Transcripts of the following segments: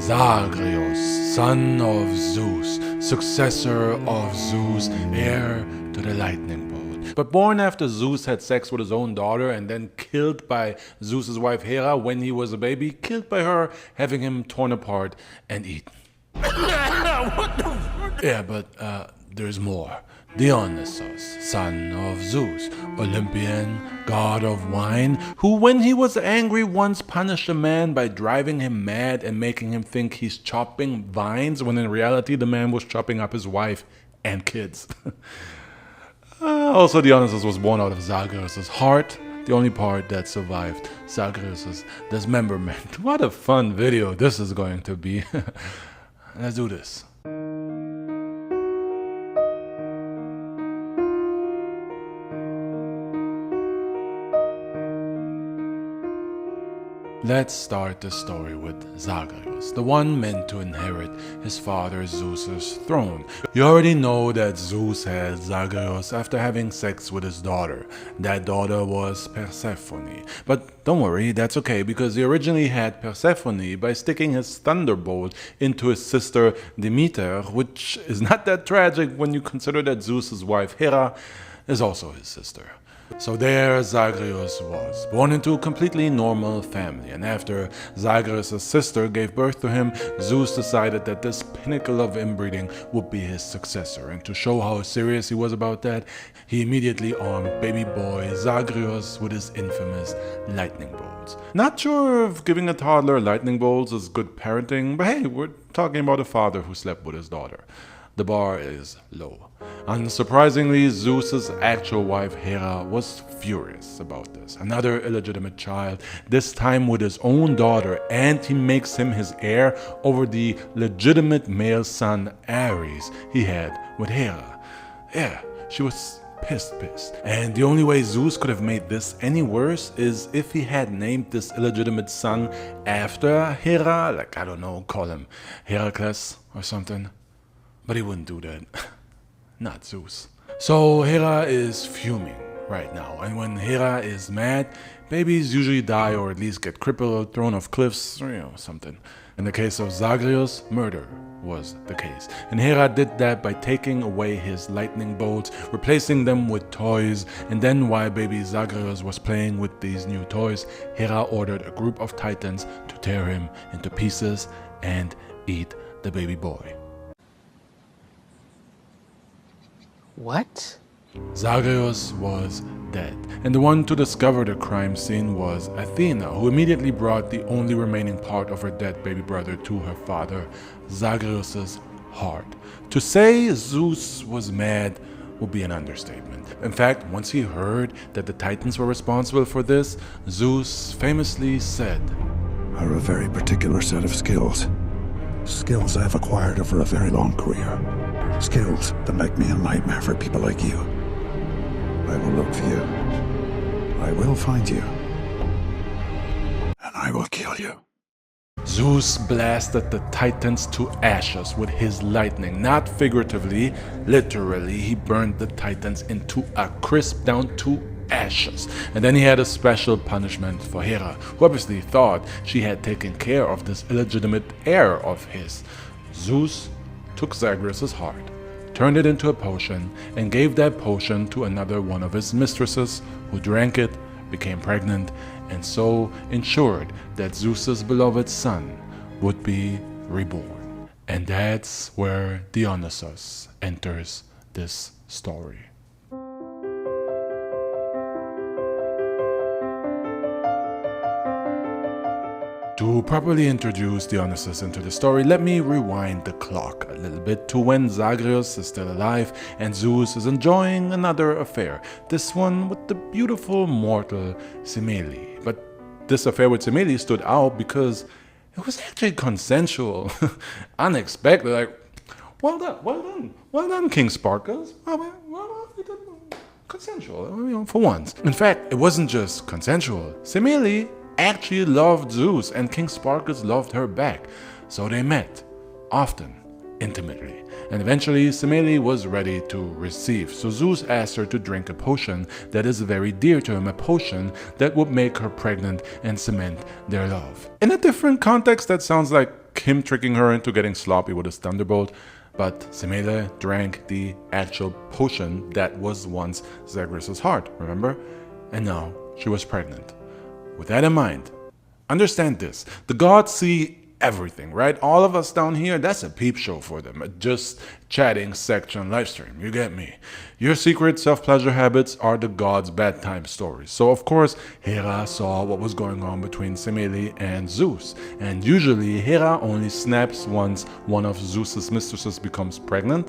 Zagreus, son of Zeus, successor of Zeus, heir to the lightning bolt. But born after Zeus had sex with his own daughter and then killed by Zeus's wife Hera when he was a baby, killed by her, having him torn apart and eaten. What the fuck? Yeah, but there's more. Dionysus, son of Zeus, Olympian, god of wine, who when he was angry once punished a man by driving him mad and making him think he's chopping vines when in reality the man was chopping up his wife and kids. Also, Dionysus was born out of Zagreus' heart, the only part that survived Zagreus' dismemberment. What a fun video this is going to be. Let's do this. Let's start the story with Zagreus, the one meant to inherit his father Zeus's throne. You already know that Zeus had Zagreus after having sex with his daughter. That daughter was Persephone. But don't worry, that's okay, because he originally had Persephone by sticking his thunderbolt into his sister Demeter, which is not that tragic when you consider that Zeus's wife Hera is also his sister. So there Zagreus was, born into a completely normal family, and after Zagreus' sister gave birth to him, Zeus decided that this pinnacle of inbreeding would be his successor, and to show how serious he was about that, he immediately armed baby boy Zagreus with his infamous lightning bolts. Not sure if giving a toddler lightning bolts is good parenting, but hey, we're talking about a father who slept with his daughter. The bar is low. Unsurprisingly, Zeus's actual wife Hera was furious about this. Another illegitimate child, this time with his own daughter, and he makes him his heir over the legitimate male son Ares he had with Hera. Yeah, she was pissed. And the only way Zeus could have made this any worse is if he had named this illegitimate son after Hera, like, I don't know, call him Heracles or something. But he wouldn't do that. Not Zeus. So Hera is fuming right now, and when Hera is mad, babies usually die or at least get crippled, thrown off cliffs, or something. In the case of Zagreus, murder was the case. And Hera did that by taking away his lightning bolts, replacing them with toys, and then while baby Zagreus was playing with these new toys, Hera ordered a group of titans to tear him into pieces and eat the baby boy. What? Zagreus was dead, and the one to discover the crime scene was Athena, who immediately brought the only remaining part of her dead baby brother to her father, Zagreus' heart. To say Zeus was mad would be an understatement. In fact, once he heard that the Titans were responsible for this, Zeus famously said, "I have a very particular set of skills. Skills I have acquired over a very long career. Skills that make me a nightmare for people like you. I will look for you. I will find you. And I will kill you." Zeus blasted the Titans to ashes with his lightning. Not figuratively, literally, he burned the Titans into a crisp down to ashes. And then he had a special punishment for Hera, who obviously thought she had taken care of this illegitimate heir of his. Zeus took Zagreus' heart, turned it into a potion, and gave that potion to another one of his mistresses, who drank it, became pregnant, and so ensured that Zeus's beloved son would be reborn. And that's where Dionysus enters this story. To properly introduce Dionysus into the story, let me rewind the clock a little bit to when Zagreus is still alive and Zeus is enjoying another affair, this one with the beautiful mortal Semele. But this affair with Semele stood out because it was actually consensual, unexpected, like, well done, King Sparkles. Consensual, for once. In fact, it wasn't just consensual. Semele actually loved Zeus, and King Sparkles loved her back, so they met, often, intimately, and eventually Semele was ready to receive, so Zeus asked her to drink a potion that is very dear to him, a potion that would make her pregnant and cement their love. In a different context, that sounds like like him tricking her into getting sloppy with his thunderbolt, but Semele drank the actual potion that was once Zagreus' heart, remember? And now she was pregnant. With that in mind, understand this. The gods see everything, right? All of us down here, that's a peep show for them. A just chatting section live stream, you get me. Your secret self-pleasure habits are the gods' bad time stories. So of course, Hera saw what was going on between Semele and Zeus. And usually, Hera only snaps once one of Zeus's mistresses becomes pregnant.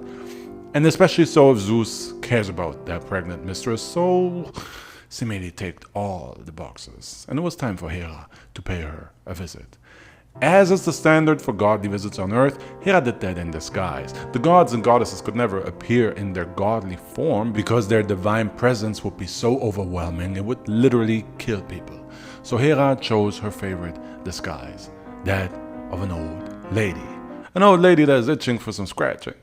And especially so if Zeus cares about that pregnant mistress. So Semele ticked all the boxes. And it was time for Hera to pay her a visit. As is the standard for godly visits on Earth, Hera did that in disguise. The gods and goddesses could never appear in their godly form because their divine presence would be so overwhelming it would literally kill people. So Hera chose her favorite disguise, that of an old lady. An old lady that is itching for some scratching.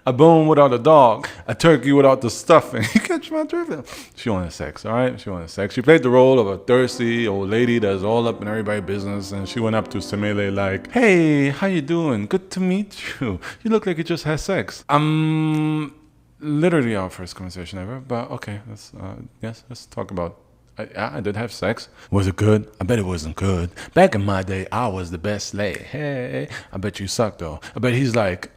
A bone without a dog, a turkey without the stuffing. You catch my drift? She wanted sex, all right? She wanted sex. She played the role of a thirsty old lady that's all up in everybody's business, and she went up to Semele like, "Hey, how you doing? Good to meet you. You look like you just had sex." Literally our first conversation ever, but okay, let's talk about. I did have sex. Was it good? I bet it wasn't good. Back in my day, I was the best lay. Hey, I bet you suck though. I bet he's like,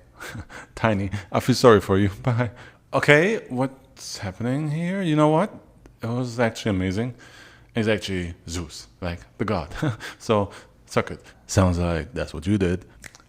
Tiny, I feel sorry for you. Bye. Okay, what's happening here? You know what? It was actually amazing. It's actually Zeus, like the god. So, suck it. Sounds like that's what you did.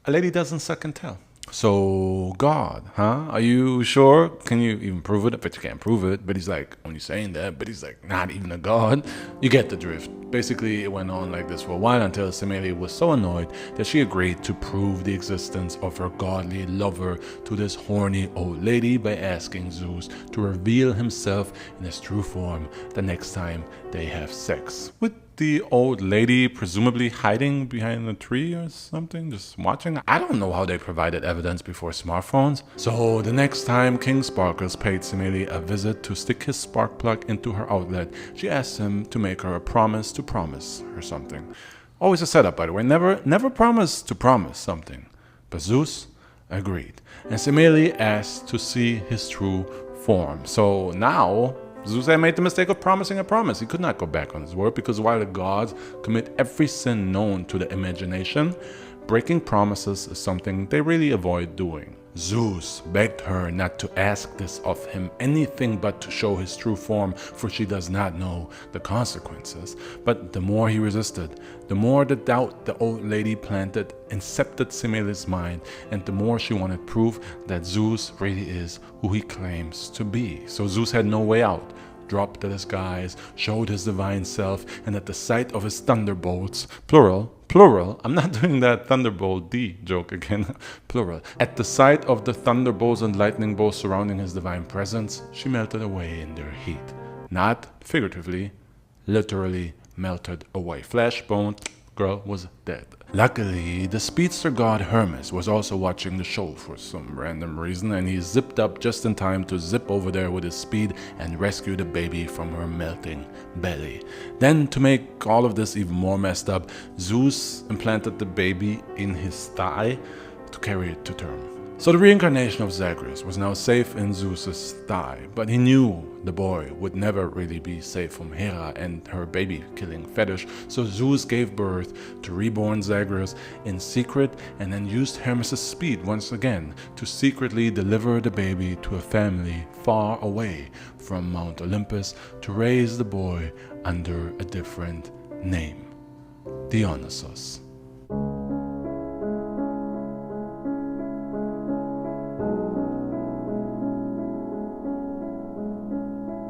A lady doesn't suck and tell. So, God, huh? Are you sure? Can you even prove it? But you can't prove it. But he's like, only saying that. But he's like, not even a god. You get the drift. Basically, it went on like this for a while until Semele was so annoyed that she agreed to prove the existence of her godly lover to this horny old lady by asking Zeus to reveal himself in his true form the next time they have sex. With the old lady presumably hiding behind a tree or something, just watching. I don't know how they provided evidence before smartphones. So the next time King Sparkles paid Semele a visit to stick his spark plug into her outlet, she asked him to make her a promise to promise her something. Always a setup, by the way. Never promise to promise something. But Zeus agreed, and Semele asked to see his true form. So now Zeus had made the mistake of promising a promise. He could not go back on his word because while the gods commit every sin known to the imagination, breaking promises is something they really avoid doing. Zeus begged her not to ask this of him anything but to show his true form, for she does not know the consequences. But the more he resisted, the more the doubt the old lady planted incepted Semele's mind, and the more she wanted proof that Zeus really is who he claims to be. So Zeus had no way out. Dropped the disguise, showed his divine self, and at the sight of his thunderbolts, plural, I'm not doing that thunderbolt D joke again, plural. At the sight of the thunderbolts and lightning bolts surrounding his divine presence, she melted away in their heat. Not figuratively, literally melted away. Flashbone, girl was dead. Luckily, the speedster god Hermes was also watching the show for some random reason, and he zipped up just in time to zip over there with his speed and rescue the baby from her melting belly. Then, to make all of this even more messed up, Zeus implanted the baby in his thigh to carry it to term. So the reincarnation of Zagreus was now safe in Zeus's thigh, but he knew the boy would never really be safe from Hera and her baby-killing fetish, so Zeus gave birth to reborn Zagreus in secret and then used Hermes' speed once again to secretly deliver the baby to a family far away from Mount Olympus to raise the boy under a different name, Dionysus.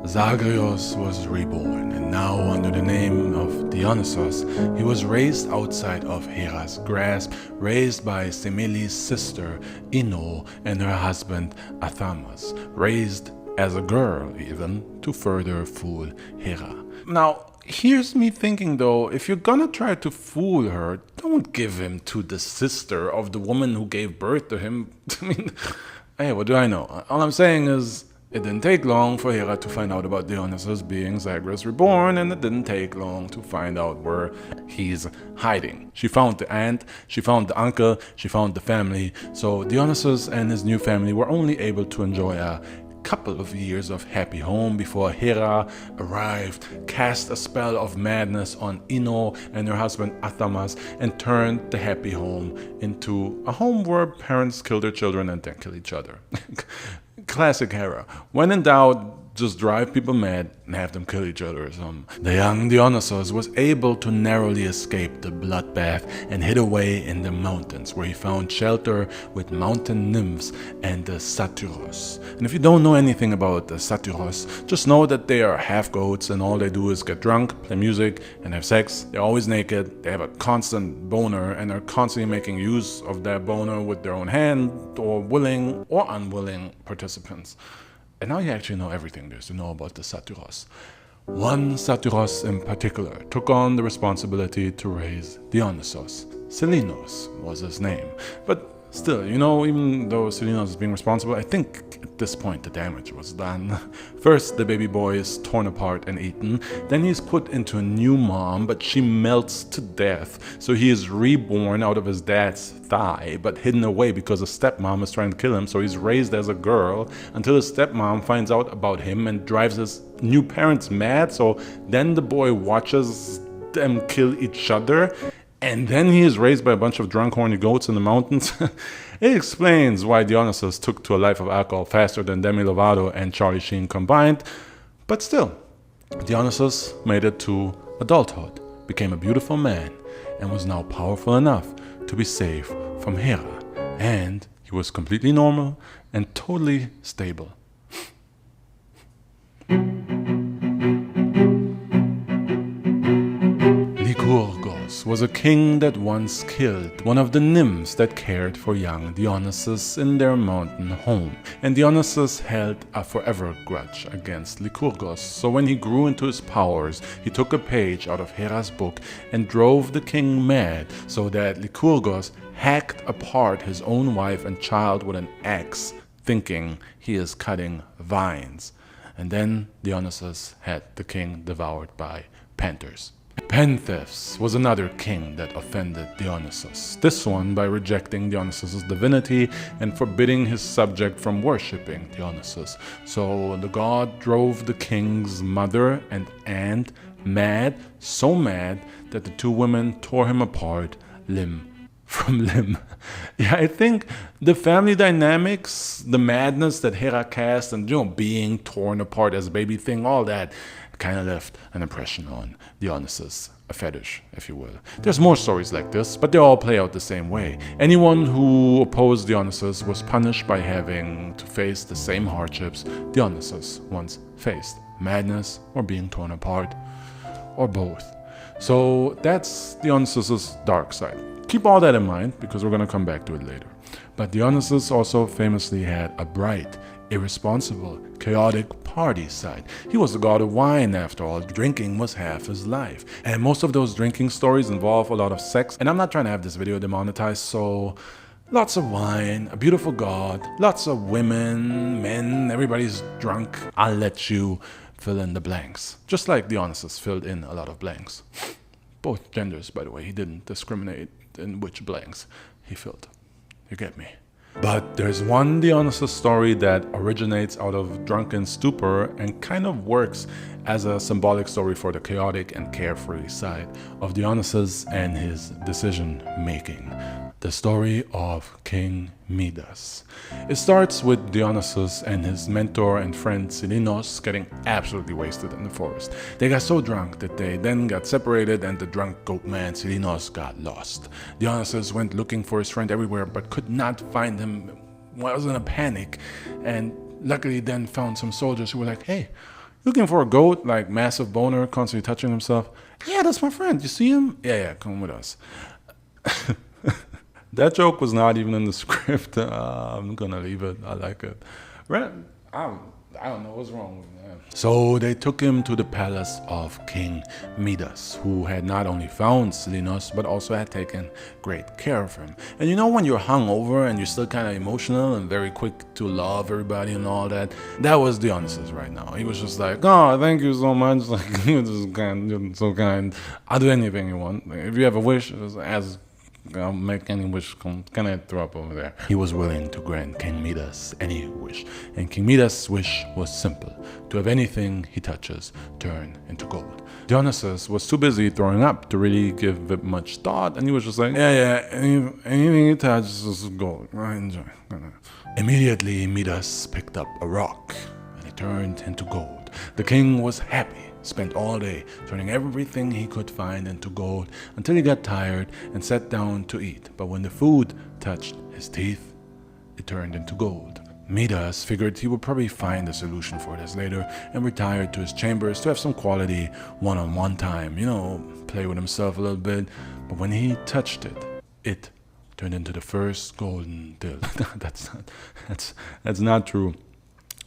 Zagreus was reborn, and now under the name of Dionysus, he was raised outside of Hera's grasp, raised by Semele's sister Ino and her husband Athamas, raised as a girl even, to further fool Hera. Now, here's me thinking though, if you're gonna try to fool her, don't give him to the sister of the woman who gave birth to him. I mean, hey, what do I know? All I'm saying is, It didn't take long for Hera to find out about Dionysus being Zagreus reborn, and it didn't take long to find out where he's hiding. She found the aunt, she found the uncle, she found the family, so Dionysus and his new family were only able to enjoy a couple of years of happy home before Hera arrived, cast a spell of madness on Ino and her husband Athamas, and turned the happy home into a home where parents kill their children and then kill each other. Classic Hera. When in doubt, just drive people mad and have them kill each other or something. The young Dionysus was able to narrowly escape the bloodbath and hid away in the mountains, where he found shelter with mountain nymphs and the satyros. And if you don't know anything about the satyros, just know that they are half goats and all they do is get drunk, play music, and have sex. They're always naked, they have a constant boner, and are constantly making use of that boner with their own hand, or willing or unwilling participants. And now you actually know everything there is to know about the satyros. One satyros in particular took on the responsibility to raise Dionysus. Selinos was his name. But still, even though Selinos is being responsible, I think at this point the damage was done. First, the baby boy is torn apart and eaten. Then he's put into a new mom, but she melts to death. So he is reborn out of his dad's thigh, but hidden away because a stepmom is trying to kill him. So he's raised as a girl until his stepmom finds out about him and drives his new parents mad. So then the boy watches them kill each other. And then he is raised by a bunch of drunk, horny goats in the mountains. It explains why Dionysus took to a life of alcohol faster than Demi Lovato and Charlie Sheen combined. But still, Dionysus made it to adulthood, became a beautiful man, and was now powerful enough to be safe from Hera. And he was completely normal and totally stable. Lycurgus was a king that once killed one of the nymphs that cared for young Dionysus in their mountain home. And Dionysus held a forever grudge against Lycurgus, so when he grew into his powers, he took a page out of Hera's book and drove the king mad, so that Lycurgus hacked apart his own wife and child with an axe, thinking he is cutting vines. And then Dionysus had the king devoured by panthers. Pentheus was another king that offended Dionysus, this one by rejecting Dionysus' divinity and forbidding his subject from worshipping Dionysus. So the god drove the king's mother and aunt mad, so mad that the two women tore him apart limb from limb. Yeah, I think the family dynamics, the madness that Hera cast, and being torn apart as a baby thing, all that kind of left an impression on Dionysus, a fetish, if you will. There's more stories like this, but they all play out the same way. Anyone who opposed Dionysus was punished by having to face the same hardships Dionysus once faced: madness or being torn apart, or both. So that's Dionysus' dark side. Keep all that in mind, because we're going to come back to it later. But Dionysus also famously had a bright, irresponsible, chaotic party side. He was the god of wine, after all. Drinking was half his life. And most of those drinking stories involve a lot of sex. And I'm not trying to have this video demonetized, so lots of wine, a beautiful god, lots of women, men, everybody's drunk. I'll let you fill in the blanks. Just like Dionysus filled in a lot of blanks. Both genders, by the way. He didn't discriminate in which blanks he filled. You get me? But there's one Dionysus story that originates out of drunken stupor and kind of works as a symbolic story for the chaotic and carefree side of Dionysus and his decision making. The story of King Midas. It starts with Dionysus and his mentor and friend Selinos getting absolutely wasted in the forest. They got so drunk that they then got separated, and the drunk goat man Selinos got lost. Dionysus went looking for his friend everywhere but could not find him. Was in a panic, and luckily then found some soldiers who were like, "Hey, looking for a goat, like massive boner, constantly touching himself?" "Yeah, that's my friend. You see him? Yeah, come with us." That joke was not even in the script. I'm gonna leave it. I like it. I don't know what's wrong with him. So they took him to the palace of King Midas, who had not only found Silenus, but also had taken great care of him. And you know when you're hungover and you're still kind of emotional and very quick to love everybody and all that, that was Dionysus right now. He was just like, oh, thank you so much. Like, you're just kind, you're so kind. I'll do anything you want. If you have a wish, just ask. I'll make any wish. Can I throw up over there? He was willing to grant King Midas any wish. And King Midas' wish was simple: to have anything he touches turn into gold. Dionysus was too busy throwing up to really give it much thought, and he was just like, yeah, anything he touches is gold. I enjoy. Immediately, Midas picked up a rock, and it turned into gold. The king was happy. Spent all day turning everything he could find into gold until he got tired and sat down to eat. But when the food touched his teeth, it turned into gold. Midas figured he would probably find a solution for this later and retired to his chambers to have some quality one-on-one time, play with himself a little bit. But when he touched it, it turned into the first golden dildo. That's not true.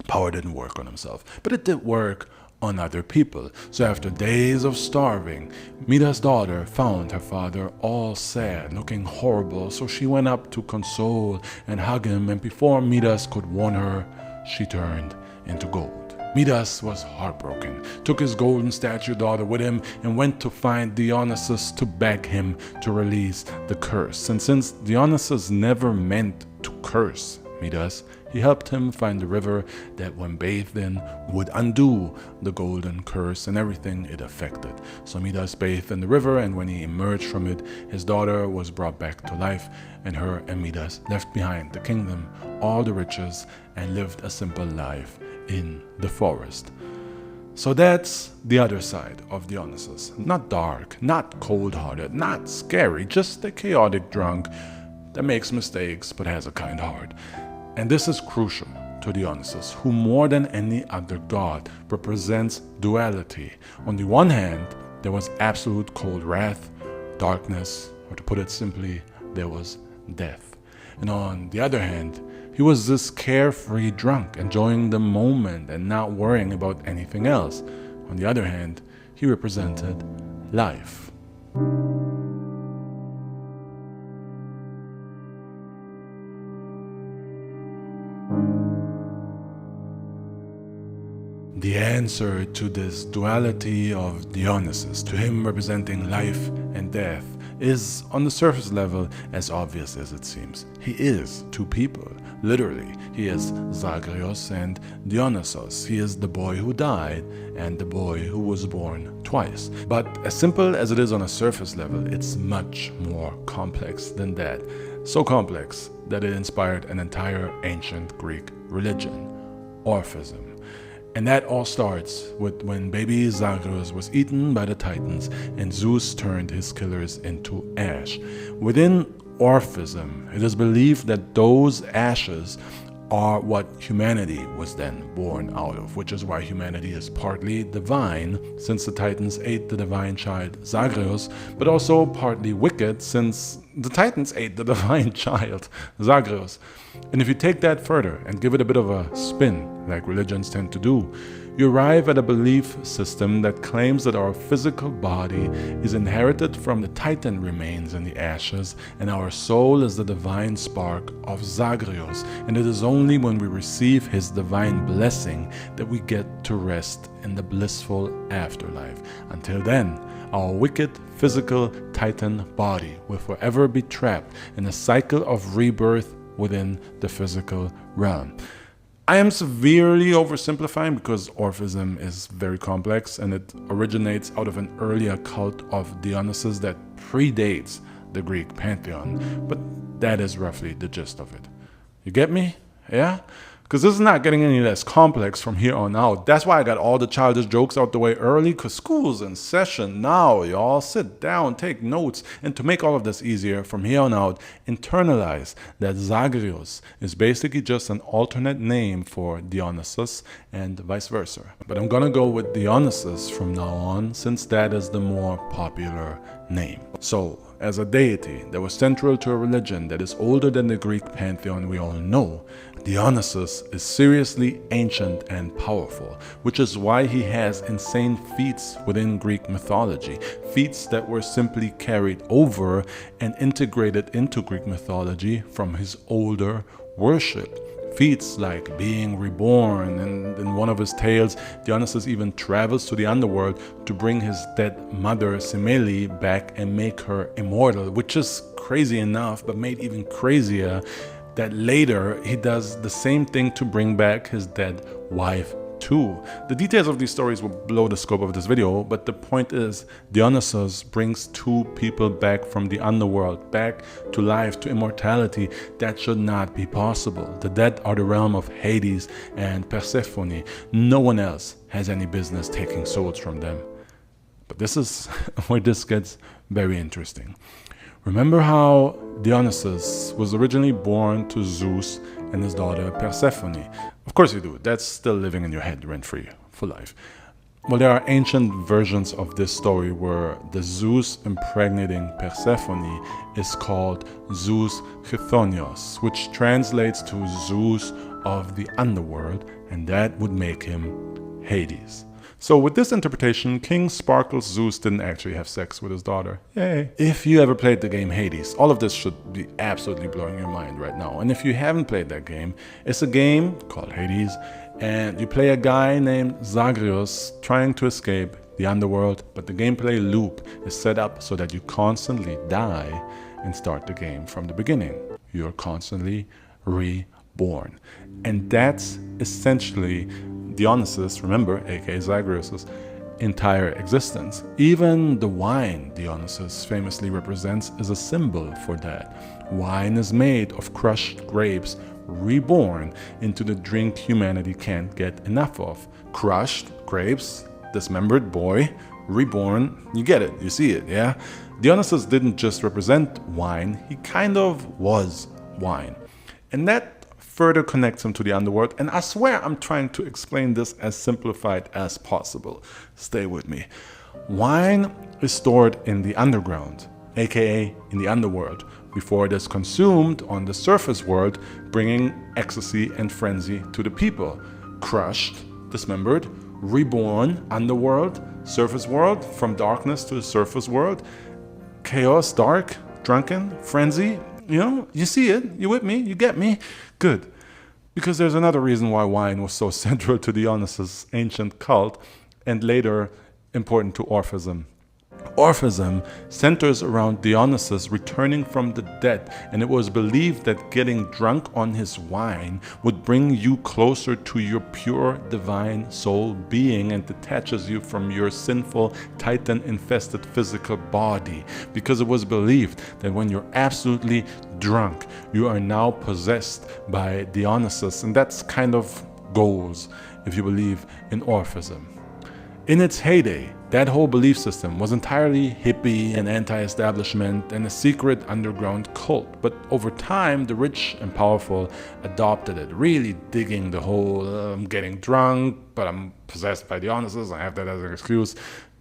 Power didn't work on himself, but it did work on other people. So after days of starving, Midas' daughter found her father all sad, looking horrible, so she went up to console and hug him, and before Midas could warn her, she turned into gold. Midas was heartbroken, took his golden statue daughter with him, and went to find Dionysus to beg him to release the curse. And since Dionysus never meant to curse Midas, he helped him find the river that, when bathed in, would undo the golden curse and everything it affected. So Midas bathed in the river, and when he emerged from it, his daughter was brought back to life, and her and Midas left behind the kingdom, all the riches, and lived a simple life in the forest. So that's the other side of Dionysus. Not dark, not cold-hearted, not scary, just a chaotic drunk that makes mistakes but has a kind heart. And this is crucial to Dionysus, who more than any other god represents duality. On the one hand, there was absolute cold wrath, darkness, or to put it simply, there was death. And on the other hand, he was this carefree drunk, enjoying the moment and not worrying about anything else. On the other hand, he represented life. The answer to this duality of Dionysus, to him representing life and death, is on the surface level as obvious as it seems. He is two people, literally. He is Zagreus and Dionysus. He is the boy who died and the boy who was born twice. But as simple as it is on a surface level, it's much more complex than that. So complex that it inspired an entire ancient Greek religion, Orphism. And that all starts with when baby Zagreus was eaten by the Titans and Zeus turned his killers into ash. Within Orphism, it is believed that those ashes are what humanity was then born out of, which is why humanity is partly divine, since the Titans ate the divine child Zagreus, but also partly wicked, since the Titans ate the divine child Zagreus. And if you take that further and give it a bit of a spin, like religions tend to do, you arrive at a belief system that claims that our physical body is inherited from the Titan remains in the ashes, and our soul is the divine spark of Zagreus, and it is only when we receive his divine blessing that we get to rest in the blissful afterlife. Until then, our wicked physical Titan body will forever be trapped in a cycle of rebirth within the physical realm. I am severely oversimplifying because Orphism is very complex and it originates out of an earlier cult of Dionysus that predates the Greek pantheon, but that is roughly the gist of it. You get me? Yeah? Because this is not getting any less complex from here on out. That's why I got all the childish jokes out the way early, because school's in session now, y'all. Sit down, take notes, and to make all of this easier, from here on out, internalize that Zagreus is basically just an alternate name for Dionysus and vice versa. But I'm gonna go with Dionysus from now on, since that is the more popular name. So, as a deity that was central to a religion that is older than the Greek pantheon we all know, Dionysus is seriously ancient and powerful, which is why he has insane feats within Greek mythology, feats that were simply carried over and integrated into Greek mythology from his older worship. Feats like being reborn, and in one of his tales, Dionysus even travels to the underworld to bring his dead mother Semele back and make her immortal, which is crazy enough, but made even crazier that later he does the same thing to bring back his dead wife too. The details of these stories will blow the scope of this video, but the point is Dionysus brings two people back from the underworld, back to life, to immortality. That should not be possible. The dead are the realm of Hades and Persephone. No one else has any business taking souls from them. But this is where this gets very interesting. Remember how Dionysus was originally born to Zeus and his daughter Persephone? Of course you do. That's still living in your head rent-free for life. Well, there are ancient versions of this story where the Zeus impregnating Persephone is called Zeus Chthonios, which translates to Zeus of the underworld, and that would make him Hades. So with this interpretation, King Sparkle's Zeus didn't actually have sex with his daughter. Yay. If you ever played the game Hades, all of this should be absolutely blowing your mind right now. And if you haven't played that game, it's a game called Hades, and you play a guy named Zagreus trying to escape the underworld, but the gameplay loop is set up so that you constantly die and start the game from the beginning. You're constantly reborn. And that's essentially Dionysus, remember, aka Zagreus' entire existence. Even the wine Dionysus famously represents is a symbol for that. Wine is made of crushed grapes, reborn into the drink humanity can't get enough of. Crushed grapes, dismembered boy, reborn, you get it, you see it, yeah? Dionysus didn't just represent wine, he kind of was wine. And that further connects him to the underworld, and I swear I'm trying to explain this as simplified as possible. Stay with me. Wine is stored in the underground, aka in the underworld, before it is consumed on the surface world, bringing ecstasy and frenzy to the people. Crushed, dismembered, reborn, underworld, surface world, from darkness to the surface world, chaos, dark, drunken, frenzy. You know, you see it, you with me, you get me? Good. Because there's another reason why wine was so central to Dionysus' ancient cult and later important to Orphism. Orphism centers around Dionysus returning from the dead, and it was believed that getting drunk on his wine would bring you closer to your pure divine soul being and detaches you from your sinful, titan-infested physical body, because it was believed that when you're absolutely drunk, you are now possessed by Dionysus, and that's kind of goals if you believe in Orphism. In its heyday, that whole belief system was entirely hippie and anti-establishment and a secret underground cult. But over time, the rich and powerful adopted it, really digging the whole, I'm getting drunk, but I'm possessed by Dionysus, I have that as an excuse.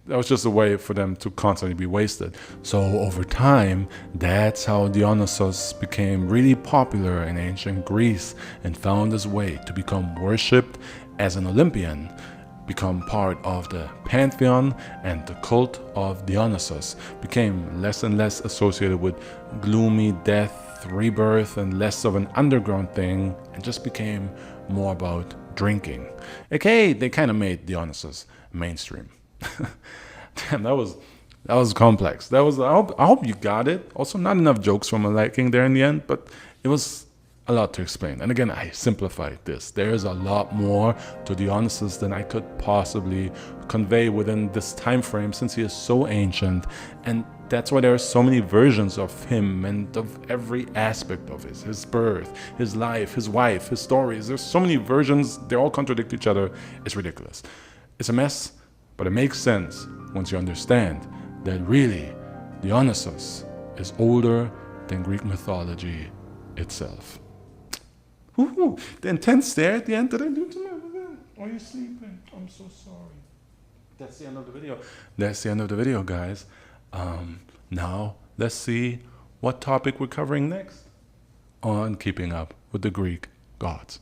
That was just a way for them to constantly be wasted. So over time, that's how Dionysus became really popular in ancient Greece and found his way to become worshipped as an Olympian, become part of the pantheon, and the cult of Dionysus became less and less associated with gloomy death, rebirth, and less of an underground thing, and just became more about drinking. AKA, they kind of made Dionysus mainstream. Damn, that was complex. I hope you got it. Also, not enough jokes from a liking there in the end, but it was a lot to explain. And again, I simplified this. There is a lot more to Dionysus than I could possibly convey within this time frame, since he is so ancient, and that's why there are so many versions of him and of every aspect of his birth, his life, his wife, his stories. There's so many versions, they all contradict each other. It's ridiculous. It's a mess, but it makes sense once you understand that really Dionysus is older than Greek mythology itself. Woo-hoo. The intense stare at the end. Did I do too much? Are you sleeping? I'm so sorry. That's the end of the video. That's the end of the video, guys. Now Let's see what topic we're covering next on Keeping Up with the Greek Gods.